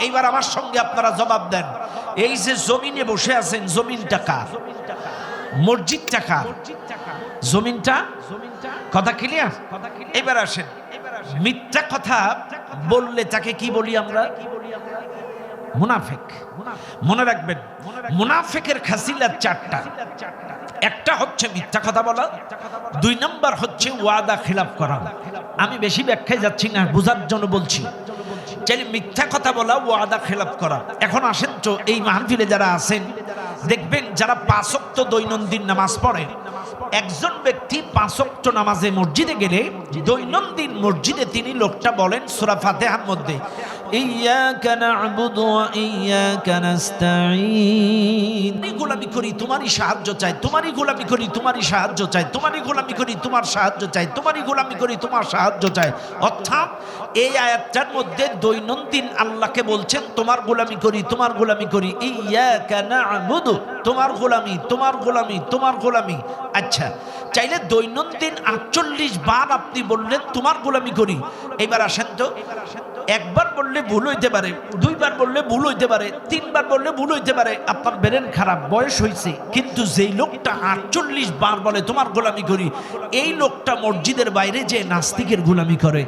এইবার আমার সঙ্গে আপনারা জবাব দেন, এই যে জমিনে বসে আছেন, জমিনটা কার? মসজিদটা কার? জমিনটা। কথা ক্লিয়ার? এবার আসেন, মিথ্যা কথা বললে তাকে কি বলি আমরা? মুনাফিক। মনে রাখবেন, মুনাফিকের খাসিলাত চারটা। একটা হচ্ছে মিথ্যা কথা বলা, দুই নাম্বার হচ্ছে ওয়াদা খিলাফ করা। আমি বেশি ব্যাখ্যায় যাচ্ছি না, বোঝার জন্য বলছি। চাইলে মিথ্যা কথা বলা, ওয়াদা খেলাপ করা। এখন আসেন তো, এই মাহফিলে যারা আছেন দেখবেন, যারা 5 ওয়াক্ত দৈনন্দিন নামাজ পড়ে, একজন ব্যক্তি 5 ওয়াক্ত নামাজে মসজিদে গেলে দৈনন্দিন মসজিদে তিনি লোকটা বলেন সূরা ফাতিহার মধ্যে, ইয়্যাকা না'বুদু ওয়া ইয়্যাকা নাস্তাঈন। আমি গোলামি করি, তোমারই সাহায্য চাই, তোমারই গোলামি করি, তোমারই সাহায্য চাই, তোমারই গোলামি করি, তোমার সাহায্য চাই, তোমারই গোলামি করি, তোমার সাহায্য চাই। অর্থাৎ এই আয়াতটার মধ্যে দৈনন্দিন আল্লাহকে বলছেন, তোমার গোলামি করি, তোমার গোলামি করি, ইয়্যাকা না'বুদু, তোমার গোলামি, তোমার গোলামি, তোমার গোলামি। আচ্ছা, চাইলে দৈনন্দিন 48 বার আপনি বললেন তোমার গোলামি করি। এবার আসেন তো, একবার বললে ভুল হইতে পারে, দুইবার বললে ভুল হইতে পারে, তিনবার বললে ভুল হইতে পারে, আপনার ব্রেন খারাপ, বয়স হয়েছে। কিন্তু যেই লোকটা 48 বার বলে তোমার গোলামি করি, এই লোকটা মসজিদের বাইরে যে নাস্তিকের গোলামি করে।